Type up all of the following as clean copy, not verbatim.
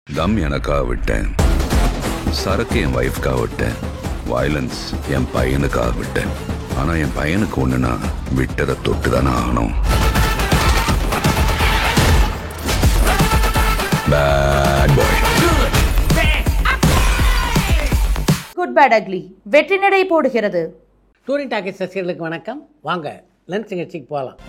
தம் எனக்காக விட்டேன், சரக்கு என் வைஃப்காக விட்டேன், வயலன்ஸ் என் பையனுக்காக விட்டேன். ஆனா என் பையனுக்கு ஒண்ணுனா விட்டதை தொட்டு தானே ஆகணும். Bad boy. Good bad ugly வெற்றி நடை போடுகிறது. டூரிங் டாக்கீஸ் ரசிகர்களுக்கு வணக்கம். வாங்க லன்ச் நிகழ்ச்சிக்கு போகலாம்.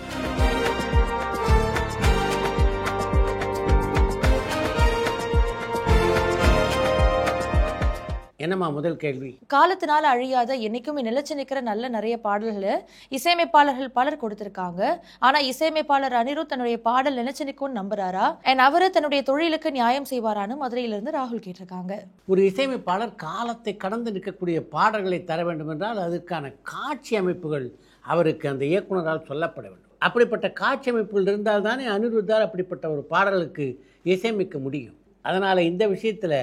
என்னம்மா முதல் கேள்வி? காலத்தினால அழியாத என்னைக்குமே நிலைச்சு நிற்கிற நல்ல நிறைய பாடல்களை இசையமைப்பாளர்கள் பலர் கொடுத்திருக்காங்க. ஆனா இசையமைப்பாளர் அனிருத் தன்னுடைய பாடல் நிலைச்சு நிற்கும்னு நம்புறாரா? அவரு தன்னுடைய தொழிலுக்கு நியாயம் செய்வாரான்னு மதுரையிலிருந்து ராகுல் கேட்டிருக்காங்க. ஒரு இசையமைப்பாளர் காலத்தை கடந்து நிற்கக்கூடிய பாடல்களை தர வேண்டும் என்றால் அதற்கான காட்சி அமைப்புகள் அவருக்கு அந்த இயக்குனரால் சொல்லப்பட வேண்டும். அப்படிப்பட்ட காட்சி அமைப்புகள் இருந்தால் தானே அனிருத்தால் அப்படிப்பட்ட ஒரு பாடலுக்கு இசையமைக்க முடியும். அதனால் இந்த விஷயத்தில்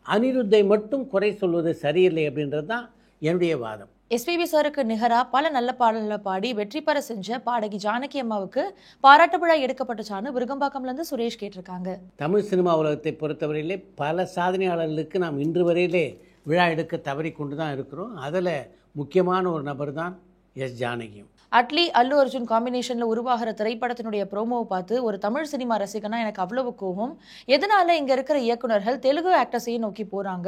அனிருத்தை மட்டும் குறை சொல்வது சரியில்லை அப்படின்றது தான் என்னுடைய வாதம். எஸ்பிபி சாருக்கு நிகரா பல நல்ல பாடல்களை பாடி வெற்றி பெற செஞ்ச பாடகி ஜானகி அம்மாவுக்கு பாராட்டு விழா எடுக்கப்பட்டுச்சான்னு விருகம்பாக்கம்ல இருந்து சுரேஷ் கேட்டிருக்காங்க. தமிழ் சினிமா உலகத்தை பொறுத்தவரையிலே பல சாதனையாளர்களுக்கு நாம் இன்று வரையிலே விழா எடுக்க தவறி கொண்டு தான் இருக்கிறோம். அதில் முக்கியமான ஒரு நபர் தான் எஸ் ஜானகியும். அட்லி அல்லு அர்ஜுன் காம்பினேஷன்ல உருவாகிற திரைப்படத்தினுடைய ப்ரோமோவை பார்த்து ஒரு தமிழ் சினிமா ரசிகனா எனக்கு அவ்வளவு கோபம். எதனால இங்க இருக்கிற இயக்குனர்கள் தெலுங்கு ஆக்டர்ஸையும் நோக்கி போறாங்க?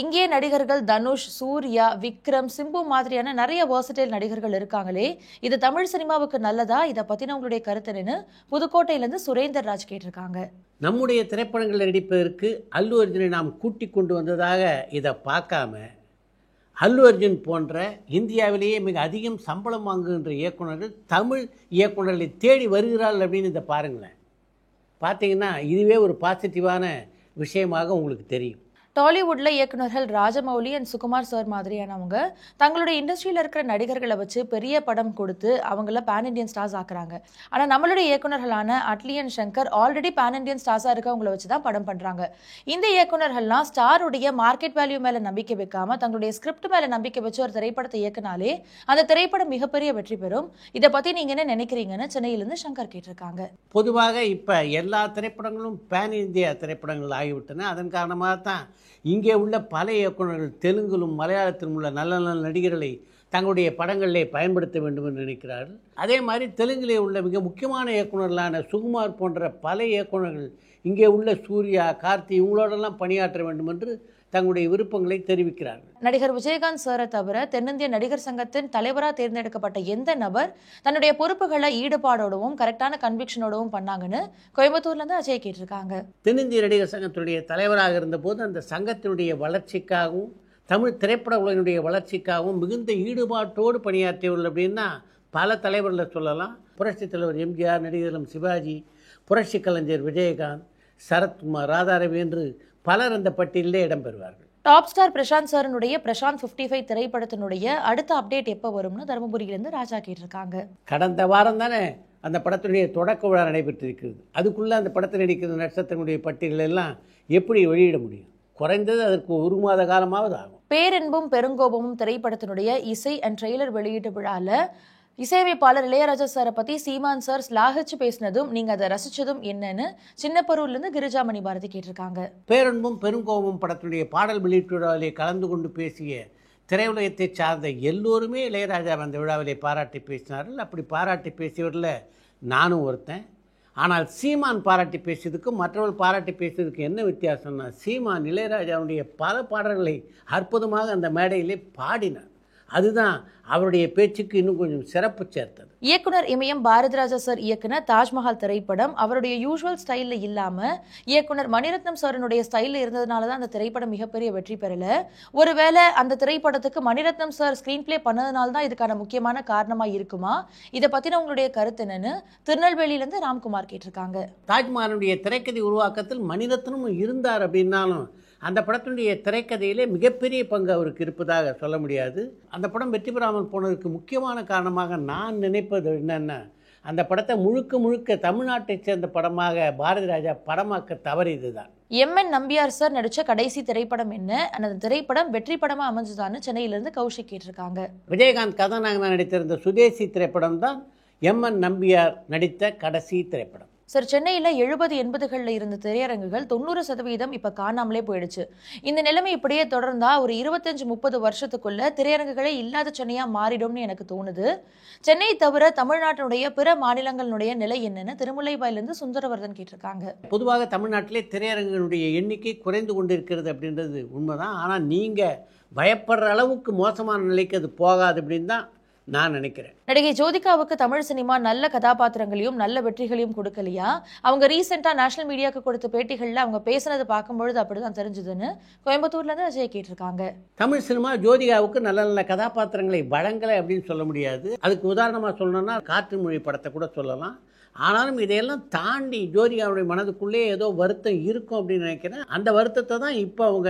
இங்கே நடிகர்கள் தனுஷ், சூர்யா, விக்ரம், சிம்பு மாதிரியான நிறைய வர்சடைல் நடிகர்கள் இருக்காங்களே, இது தமிழ் சினிமாவுக்கு நல்லதா? இதை பத்தின உங்களுடைய கருத்துன்னு புதுக்கோட்டையிலிருந்து சுரேந்தர் ராஜ் கேட்டிருக்காங்க. நம்முடைய திரைப்படங்களில் நடிப்பதற்கு அல்லு அர்ஜுனை நாம் கூட்டி கொண்டு வந்ததாக இதை பார்க்காம அல்லு அர்ஜுன் போன்ற இந்தியாவிலேயே மிக அதிகம் சம்பளம் வாங்குகின்ற இயக்குநர்கள் தமிழ் இயக்குநர்களை தேடி வருகிறார்கள் அப்படின்னு இதை பாருங்களேன். பார்த்தீங்கன்னா இதுவே ஒரு பாசிட்டிவான விஷயமாக உங்களுக்கு தெரியும். டாலிவுட்ல இயக்குநர்கள் ராஜமௌலி அண்ட் சுகுமார் சார் மாதிரியானவங்க தங்களுடைய இண்டஸ்ட்ரியில இருக்கிற நடிகர்களை வச்சு பெரிய படம் கொடுத்து அவங்கள பேன் இண்டியன் ஸ்டார்ஸ் ஆக்குறாங்க. ஆனா நம்மளுடைய இயக்குநர்களான Atlee and Shankar already pan Indian ஸ்டார்ஸா இருக்கவங்களை வச்சுதான் படம் பண்றாங்க. இந்த இயக்குநர்கள்லாம் ஸ்டாருடைய மார்க்கெட் வேல்யூ மேல நம்பிக்கை வைக்காம தங்களுடைய ஸ்கிரிப்ட் மேல நம்பிக்கை வச்சு ஒரு திரைப்படத்தை இயக்குனாலே அந்த திரைப்படம் மிகப்பெரிய வெற்றி பெறும். இதை பத்தி நீங்க என்ன நினைக்கிறீங்கன்னு சென்னையிலிருந்து சங்கர் கேட்டிருக்காங்க. பொதுவாக இப்ப எல்லா திரைப்படங்களும் பேன் இந்தியா திரைப்படங்கள் ஆகிவிட்டன. அதன் காரணமாக தான் இங்கே உள்ள பல இயக்குநர்கள் தெலுங்கிலும் மலையாளத்திலும் உள்ள நல்ல நல்ல நடிகர்களை தங்களுடைய படங்களிலே பயன்படுத்த வேண்டும் என்று நினைக்கிறார்கள். அதே மாதிரி தெலுங்கிலே உள்ள மிக முக்கியமான இயக்குநர்களான சுகுமார் போன்ற பல இயக்குநர்கள் இங்கே உள்ள சூர்யா, கார்த்தி இவங்களோடெல்லாம் பணியாற்ற வேண்டும் என்று தங்களுடைய விருப்பங்களை தெரிவிக்கிறார்கள். நடிகர் விஜயகாந்த் சாரை தவிர தென்னிந்திய நடிகர் சங்கத்தின் தலைவராக தேர்ந்தெடுக்கப்பட்ட எந்த நபர் தன்னுடைய பொறுப்புகளை ஈடுபாடோடவும் கரெக்டான கன்விக்ஷனோடவும் பண்ணாங்கன்னு கோயம்புத்தூர்ல இருந்து அஜய் கேட்டிருக்காங்க. தென்னிந்திய நடிகர் சங்கத்தினுடைய தலைவராக இருந்தபோது அந்த சங்கத்தினுடைய வளர்ச்சிக்காகவும் தமிழ் திரைப்பட உலகினுடைய வளர்ச்சிக்காகவும் மிகுந்த ஈடுபாட்டோடு பணியாற்றியவர்கள் அப்படின்னா பல தலைவர்களை சொல்லலாம். புரட்சித் தலைவர் எம்ஜிஆர், நடிகர் சிவாஜி, புரட்சி கலைஞர் விஜயகாந்த், சரத்குமார், ராதாரவி என்று பலர் அந்த பட்டியலிலே இடம்பெறுவார்கள். டாப் ஸ்டார் பிரசாந்த் சாரனுடைய பிரசாந்த் 55 திரைப்படத்தினுடைய அடுத்த அப்டேட் எப்போ வரும்னு தருமபுரியிலிருந்து ராஜா கேட்டிருக்காங்க. கடந்த வாரம் தானே அந்த படத்தினுடைய தொடக்க விழா நடைபெற்றிருக்கிறது. அதுக்குள்ளே அந்த படத்தில் நடிக்கிற நட்சத்திரங்களுடைய பட்டியல் எல்லாம் எப்படி வெளியிட முடியும்? குறைந்தது அதற்கு 1 மாத காலமாவது ஆகும். பேரன்பும் பெருங்கோபமும் திரைப்படத்தினுடைய இசை அண்ட் ட்ரெய்லர் வெளியீட்டு விழால இசையமைப்பாளர் இளையராஜா சாரை பத்தி சீமான் சார் ஸ்லாகிச்சு பேசினதும் நீங்க அதை ரசிச்சதும் என்னன்னு சின்னப்பரூர்லேருந்து கிரிஜாமணி பாரதி கேட்டிருக்காங்க. பேரன்பும் பெருங்கோபமும் படத்தினுடைய பாடல் வெளியீட்டு விழாவிலே கலந்து கொண்டு பேசிய திரையுலகத்தை சார்ந்த எல்லோருமே இளையராஜா அந்த விழாவிலே பாராட்டி பேசினார்கள். அப்படி பாராட்டி பேசியவரில் நானும் ஒருத்தன். ஆனால் சீமான் பாராட்டி பேசியதுக்கும் மற்றவர்கள் பாராட்டி பேசியதுக்கு என்ன வித்தியாசம்னா, சீமான் இளையராஜாவுடைய பல பாடல்களை அற்புதமாக அந்த மேடையிலே பாடினார். அதுதான் அவருடைய பேச்சுக்கு இன்னும் கொஞ்சம் சிறப்பு சேர்த்தது. இயக்குனர் இமயம் பாரதிராஜா சார் இயக்குன தாஜ்மஹால் திரைப்படம் அவருடைய யூஸ்வல் ஸ்டைலில் இல்லாம இயக்குனர் மணிரத்னம் சாரனுடைய ஸ்டைலில் இருந்ததுனால தான் அந்த திரைப்படம் மிகப்பெரிய வெற்றி பெறல. ஒருவேளை அந்த திரைப்படத்துக்கு மணிரத்னம் சார் ஸ்கிரீன் பிளே பண்ணதுனால தான் இதுக்கான முக்கியமான காரணமா இருக்குமா? இதை பத்தின உங்களுடைய கருத்து என்னன்னு திருநெல்வேலியிலிருந்து ராம்குமார் கேட்டிருக்காங்க. தாஜ்மஹாலுடைய திரைக்கதை உருவாக்கத்தில் மணிரத்னமும் இருந்தார் அப்படின்னாலும் அந்த படத்தினுடைய திரைக்கதையிலே மிகப்பெரிய பங்கு அவருக்கு இருப்பதாக சொல்ல முடியாது. அந்த படம் வெற்றி பெறாமல் போனதற்கு முக்கியமான காரணமாக நான் நினைப்பது என்னென்னா, அந்த படத்தை முழுக்க முழுக்க தமிழ்நாட்டைச் சேர்ந்த படமாக பாரதி ராஜா படமாக்க தவறியது தான். எம்என் நம்பியார் சார் நடிச்ச கடைசி திரைப்படம் என்ன? அந்த திரைப்படம் வெற்றி படமா அமைஞ்சதான்னு சென்னையிலிருந்து கௌஷிக் கேட்டிருக்காங்க. விஜயகாந்த் கதாநாயகனாக நடித்திருந்த சுதேசி திரைப்படம் தான் எம்என் நம்பியார் நடித்த கடைசி திரைப்படம். சார், சென்னையில் 70-80களில் இருந்த திரையரங்குகள் 90% இப்போ காணாமலே போயிடுச்சு. இந்த நிலைமை இப்படியே தொடர்ந்தா ஒரு 25-30 வருஷத்துக்குள்ள திரையரங்குகளே இல்லாத சென்னையா மாறிடும்னு எனக்கு தோணுது. சென்னை தவிர தமிழ்நாட்டினுடைய பிற மாநிலங்களுடைய நிலை என்னன்னு திருமுல்லைவாயிலிருந்து சுந்தரவர்தன் கேட்டிருக்காங்க. பொதுவாக தமிழ்நாட்டிலே திரையரங்குகளுடைய எண்ணிக்கை குறைந்து கொண்டிருக்கிறது அப்படின்றது உண்மைதான். ஆனால் நீங்கள் பயப்படுற அளவுக்கு மோசமான நிலைக்கு அது போகாது அப்படின்னு தான் நான் நினைக்கிறேன். நடிகை ஜோதிகாவுக்கு தமிழ் சினிமா நல்ல கதாபாத்திரங்களையும் நல்ல வெற்றிகளையும் கொடுக்கலையா? அவங்க ரீசெண்டா நேஷனல் மீடியாவுக்கு கொடுத்த பேட்டிகள்ல அவங்க பேசுனதை பார்க்கும்பொழுது அப்படிதான் தெரிஞ்சதுன்னு கோயம்புத்தூர்ல இருந்து அஜய் கேட்டிருக்காங்க. தமிழ் சினிமா ஜோதிகாவுக்கு நல்ல நல்ல கதாபாத்திரங்களை வழங்கலை அப்படின்னு சொல்ல முடியாது. அதுக்கு உதாரணமாக சொல்லணும்னா காற்று மொழி படத்தை கூட சொல்லலாம். ஆனாலும் இதையெல்லாம் தாண்டி ஜோதிகாவுடைய மனதுக்குள்ளே ஏதோ வருத்தம் இருக்கும் அப்படின்னு நினைக்கிறேன். அந்த வருத்தத்தை தான் இப்போ அவங்க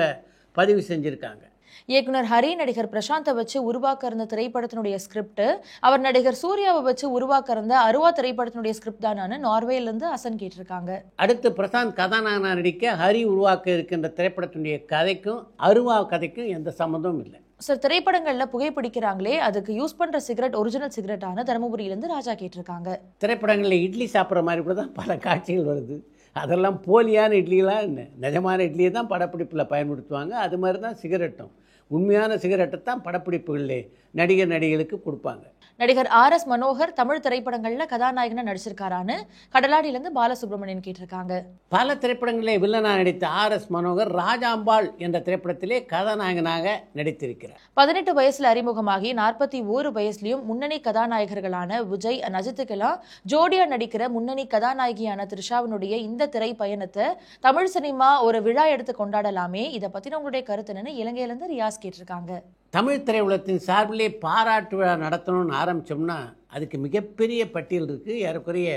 பதிவு செஞ்சுருக்காங்க. இயக்குனர் ஹரி நடிகர் பிரசாந்தை வச்சு உருவாக்க இருந்த திரைப்படத்தினுடைய ஸ்கிரிப்ட் அவர் நடிகர் சூர்யாவை வச்சு உருவாக்க இருந்த அருவா திரைப்படத்தினுடைய ஸ்கிரிப்ட் தானு நார்வேலிருந்து அசன் கேட்டிருக்காங்க. அடுத்து பிரசாந்த் கதாநாயகனா நடிக்க ஹரி உருவாக்க இருக்கின்ற திரைப்படத்தினுடைய கதைக்கும் அருவா கதைக்கும் எந்த சம்மந்தமும் இல்லை. சார், திரைப்படங்கள்ல புகைப்பிடிக்கிறாங்களே, அதுக்கு யூஸ் பண்ற சிகரெட் ஒரிஜினல் சிகரெட்டான தருமபுரியிலிருந்து ராஜா கேட்டிருக்காங்க. திரைப்படங்களில் இட்லி சாப்பிட்ற மாதிரி கூட தான் பல காட்சிகள் வருது. அதெல்லாம் போலியான இட்லிலாம் என்ன, நிஜமான இட்லியை தான் படப்பிடிப்பில் பயன்படுத்துவாங்க. அது மாதிரி தான் சிகரெட்டும். உண்மையான சிகரெட்டை தான் படப்பிடிப்புகளிலே நடிகர்களுக்கு கொடுப்பாங்க. நடிகர் RS மனோகர் தமிழ் திரைப்படங்கள்ல கதாநாயகனா நடிச்சிருக்காரான்னு கடலாடியிலிருந்து பாலசுப்ரமணியன் கேட்டிருக்காங்க. பல திரைப்படங்களிலே வில்லனாக நடித்த RS மனோகர் ராஜாம்பாள் என்ற திரைப்படத்திலே கதாநாயகனாக நடித்திருக்கிறார். 18 வயசுல அறிமுகமாகி 41 வயசுலயும் முன்னணி கதாநாயகர்களான விஜய் அஜித்துக்கெல்லாம் ஜோடியா நடிக்கிற முன்னணி கதாநாயகியான த்ரிஷாவினுடைய இந்த திரை பயணத்தை தமிழ் சினிமா ஒரு விழா எடுத்து கொண்டாடலாமே, இதை பத்தின உங்களுடைய கருத்து என்னன்னு இலங்கையிலிருந்து ரியாஸ் கேட்டிருக்காங்க. தமிழ் திரையுலகத்தின் சார்பிலே பாராட்டு விழா நடத்தணும்னு ஆரம்பித்தோம்னா அதுக்கு மிகப்பெரிய பட்டியல் இருக்குது. ஏறக்குறைய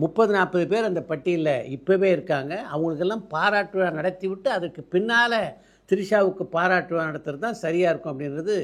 30-40 பேர் அந்த பட்டியலில் இப்போவே இருக்காங்க. அவங்களுக்கெல்லாம் பாராட்டு விழா நடத்தி விட்டு அதுக்கு பின்னால் த்ரிஷாவுக்கு பாராட்டு விழா நடத்துறது தான் சரியாக இருக்கும் அப்படின்றது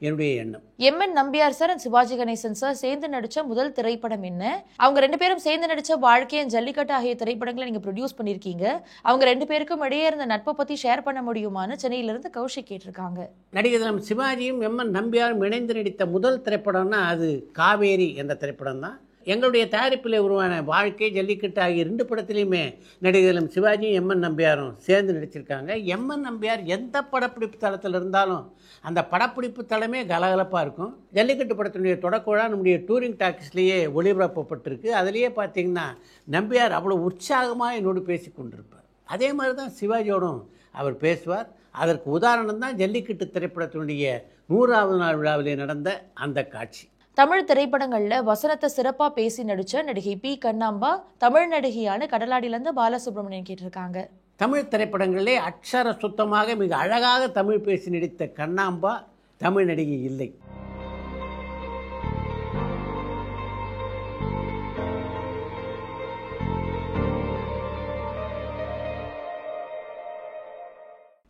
என்னுடைய எண்ணம். MN Nambiar sir and Sivaji Ganesan sir சேர்ந்து நடிச்ச முதல் திரைப்படம் என்ன? அவங்க 2 பேரும் சேர்ந்து நடிச்ச வாழ்க்கையின் ஜல்லிக்கட்டு ஆகிய திரைப்படங்களை நீங்க ப்ரொடியூஸ் பண்ணியிருக்கீங்க. அவங்க 2 பேருக்கும் இடையே இருந்த நட்பை பத்தி ஷேர் பண்ண முடியுமான்னு சென்னையிலிருந்து கௌஷிக் கேட்டிருக்காங்க. நடிகர் சிவாஜியும் MN நம்பியாரும் இணைந்து நடித்த முதல் திரைப்படம்னா அது காவேரி என்ற திரைப்படம் தான். எங்களுடைய தயாரிப்பில் உருவான வாழ்க்கை ஜல்லிக்கட்டு ஆகிய 2 படத்திலையுமே நடிகர்களும் சிவாஜியும் MN நம்பியாரும் சேர்ந்து நடிச்சிருக்காங்க. MN நம்பியார் எந்த படப்பிடிப்பு தளத்தில் இருந்தாலும் அந்த படப்பிடிப்பு தளமே கலகலப்பாக இருக்கும். ஜல்லிக்கட்டு படத்தினுடைய தொடக்க விழா நம்முடைய டூரிங் டாக்கீஸ்லேயே ஒளிபரப்பப்பட்டிருக்கு. அதிலேயே பார்த்தீங்கன்னா நம்பியார் அவ்வளோ உற்சாகமாக என்னோடு பேசி கொண்டிருப்பார். அதே மாதிரி தான் சிவாஜியோடும் அவர் பேசுவார். அதற்கு உதாரணம் தான் ஜல்லிக்கட்டு திரைப்படத்தினுடைய 100வது நாள் விழாவிலே நடந்த அந்த காட்சி. தமிழ் திரைப்படங்கள்ல வசனத்தை சிறப்பா பேசி நடிச்ச நடிகை P. கண்ணாம்பா தமிழ் நடிகையான கடலாடியிலிருந்து பாலசுப்ரமணியன் கேட்டிருக்காங்க. தமிழ் திரைப்படங்களிலே அக்ஷர சுத்தமாக மிக அழகாக தமிழ் பேசி நடித்த கண்ணாம்பா தமிழ் நடிகை இல்லை.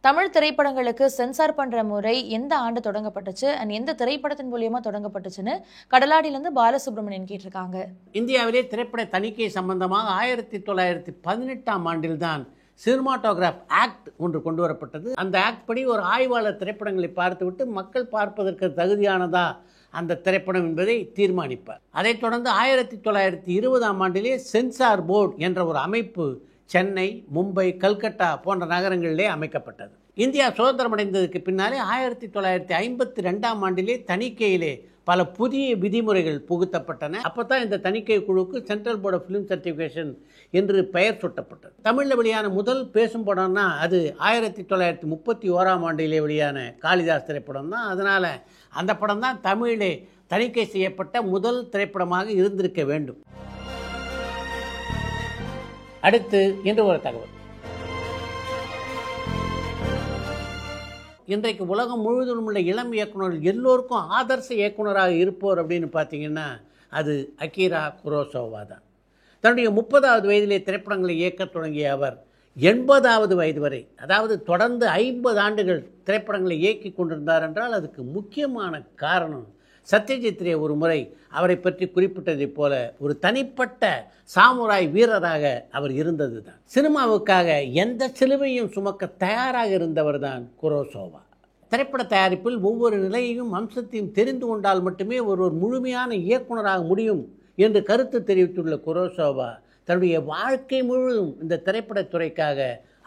தமிழ் திரைப்படங்களுக்கு சென்சார் பண்ற முறை எந்த ஆண்டு தொடங்கப்பட்டுச்சு அண்ட் எந்த திரைப்படத்தின் மூலியமா தொடங்கப்பட்டுச்சுன்னு கடலாடியிலிருந்து பாலசுப்ரமணியன் கேட்டிருக்காங்க. இந்தியாவிலே திரைப்பட தணிக்கை சம்பந்தமாக 1918ஆம் ஆண்டில்தான் சினிமாட்டோகிராஃப் ஆக்ட் ஒன்று கொண்டு வரப்பட்டது. அந்த ஆக்ட் படி ஒரு ஆய்வாளர் திரைப்படங்களை பார்த்துவிட்டு மக்கள் பார்ப்பதற்கு தகுதியானதா அந்த திரைப்படம் என்பதை தீர்மானிப்பார். அதைத் தொடர்ந்து 1920ஆம் ஆண்டிலே சென்சார் போர்டு என்ற ஒரு அமைப்பு சென்னை, மும்பை, கல்கட்டா போன்ற நகரங்களிலே அமைக்கப்பட்டது. இந்தியா சுதந்திரம் அடைந்ததுக்கு பின்னாலே 1952ஆம் ஆண்டிலே தணிக்கையிலே பல புதிய விதிமுறைகள் புகுத்தப்பட்டன. அப்போ தான் இந்த தணிக்கை குழுவுக்கு central board of film certification என்று பெயர் சூட்டப்பட்டது. தமிழில் வெளியான முதல் பேசும் படம்னா அது 1931ஆம் ஆண்டிலே வெளியான காளிதாஸ் திரைப்படம் தான். அதனால் அந்த படம் தான் தமிழிலே தணிக்கை செய்யப்பட்ட முதல் திரைப்படமாக இருந்திருக்க வேண்டும். அடுத்து என்று ஒரு தகவல். இன்றைக்கு உலகம் முழுவதும் உள்ள இளம் இயக்குநர்கள் எல்லோருக்கும் ஆதர்ச இயக்குனராக இருப்போர் அப்படின்னு பார்த்தீங்கன்னா அது அகிரா குரோசாவா தான். தன்னுடைய 30வது வயதிலே திரைப்படங்களை இயக்கத் தொடங்கிய அவர் 80வது வயது வரை, அதாவது தொடர்ந்து 50 ஆண்டுகள் திரைப்படங்களை இயக்கி கொண்டிருந்தார் என்றால் அதுக்கு முக்கியமான காரணம் சத்யஜித் ரே ஒரு முறை அவரை பற்றி குறிப்பிட்டதைப் போல ஒரு தனிப்பட்ட சாமுராய் வீரராக அவர் இருந்தது தான். சினிமாவுக்காக எந்த சிலுவையும் சுமக்க தயாராக இருந்தவர் தான் குரோசாவா. திரைப்பட தயாரிப்பில் ஒவ்வொரு நிலையையும் அம்சத்தையும் தெரிந்து கொண்டால் மட்டுமே ஒருவர் முழுமையான இயக்குனராக முடியும் என்று கருத்து தெரிவித்துள்ள குரோசாவா தன்னுடைய வாழ்க்கை முழுவதும் இந்த திரைப்படத்துறைக்காக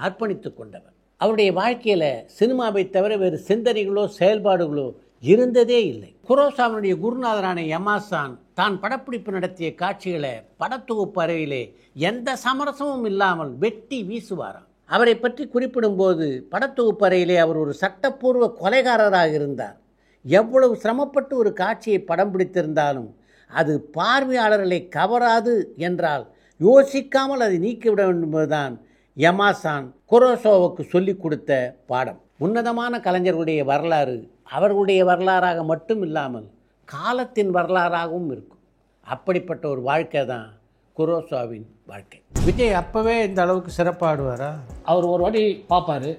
அர்ப்பணித்து கொண்டவர். அவருடைய வாழ்க்கையில் சினிமாவை தவிர வேறு சிந்தனைகளோ செயல்பாடுகளோ இருந்ததே இல்லை. குரோசாமியுடைய குருநாதரான யமாசான் தான் படப்பிடிப்பு நடத்திய காட்சிகளை படத்தொகுப்பு அறையிலே எந்த சமரசமும் இல்லாமல் வெட்டி வீசுவாராம். அவரை பற்றி குறிப்பிடும்போது படத்தொகுப்பு அறையிலே அவர் ஒரு சட்டப்பூர்வ கொலைகாரராக இருந்தார். எவ்வளவு சிரமப்பட்டு ஒரு காட்சியை படம் பிடித்திருந்தாலும் அது பார்வையாளர்களை கவராது என்றால் யோசிக்காமல் அதை நீக்கிவிட வேண்டும் என்பதுதான் யமாசான் குரோசாவாவுக்கு சொல்லிக் கொடுத்த பாடம். உன்னதமான கலைஞர்களுடைய வரலாறு அவர்களுடைய வரலாறாக மட்டும் இல்லாமல் காலத்தின் வரலாறாகவும் இருக்கும். அப்படிப்பட்ட ஒரு வாழ்க்கை தான் குரோசாவின் வாழ்க்கை. விஜய் அப்போவே இந்த அளவுக்கு சிறப்பாடுவாரா? அவர் ஒரு வாட்டி பார்ப்பாரு.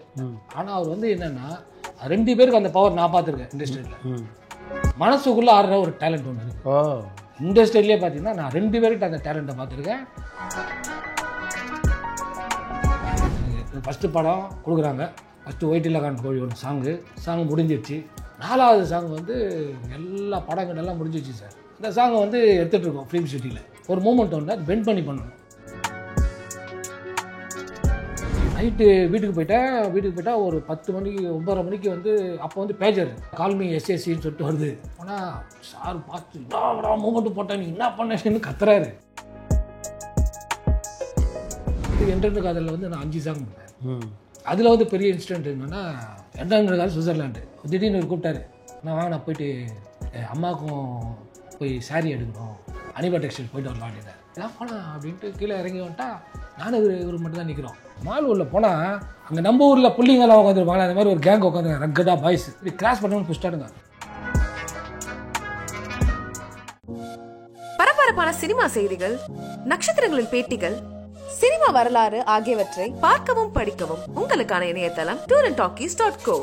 ஆனால் அவர் வந்து என்னன்னா 2 பேருக்கு அந்த பவர் நான் பார்த்துருக்கேன் இண்டஸ்ட்ரியில். மனசுக்குள்ளே ஆடுற ஒரு டேலண்ட் ஒன்று இருக்கு. இண்டஸ்ட்ரியிலே பார்த்தீங்கன்னா நான் 2 பேர்கிட்ட அந்த டேலண்ட்டை பார்த்துருக்கேன். ஃபஸ்ட்டு படம் கொடுக்குறாங்க. ஃபஸ்ட்டு ஒயிட்டில் கான் கோழி ஒன்று சாங் முடிஞ்சிடுச்சு. 4வது சாங் வந்து எல்லா படங்கள்லாம் முடிஞ்சிச்சு சார். இந்த சாங்கை வந்து எடுத்துகிட்டு இருக்கோம் ஃபிலிம் சிட்டியில். ஒரு மூமெண்ட் ஒன்று அது பெண்ட் பண்ணி பண்ணணும். நைட்டு வீட்டுக்கு போயிட்டா ஒரு 10 மணிக்கு 9:30 மணிக்கு வந்து அப்போ வந்து பேஜர் கால்மி எஸ்எஸ்சின்னு சொல்லிட்டு வருது. ஆனால் சார் பார்த்து மூமெண்ட்டு போட்டேன் நீ என்ன பண்ணேன்னு கத்துறாரு. என்ட்ரன்ஸ் காதலில் வந்து நான் 5 சாங் பண்ணேன். அதில் வந்து பெரிய இன்சிடென்ட் என்னென்னா என்ட்ரன்ஸ் காதல் சுவிட்சர்லாண்டு. திடீர்னு ஒரு கூப்பிட்டாரு. நான் போயிட்டு அம்மாவுக்கும் போய் சாரீ எடுக்கணும், அனிபா டெக்ஸ்டைல் போயிட்டு வரலாம் அப்படின்னா எல்லாம் போனால் அப்படின்ட்டு கீழே இறங்கி வந்துட்டா நானும் இவர் மட்டும் தான் நிற்கிறோம். மால் ஊரில் போனால் அங்கே நம்ம ஊரில் பிள்ளைங்கெல்லாம் உட்காந்துருப்பாங்க. அந்த மாதிரி ஒரு கேங் உட்காந்துருங்க ரக்கடா பாய்ஸ். இப்படி கிராஸ் பண்ணணும்னு புஷ்டாடுங்க. பரபரப்பான சினிமா செய்திகள், நட்சத்திரங்களின் பேட்டிகள், சினிமா வரலாறு ஆகியவற்றை பார்க்கவும் படிக்கவும் உங்களுக்கான இணையதளம் tourantalkies.co.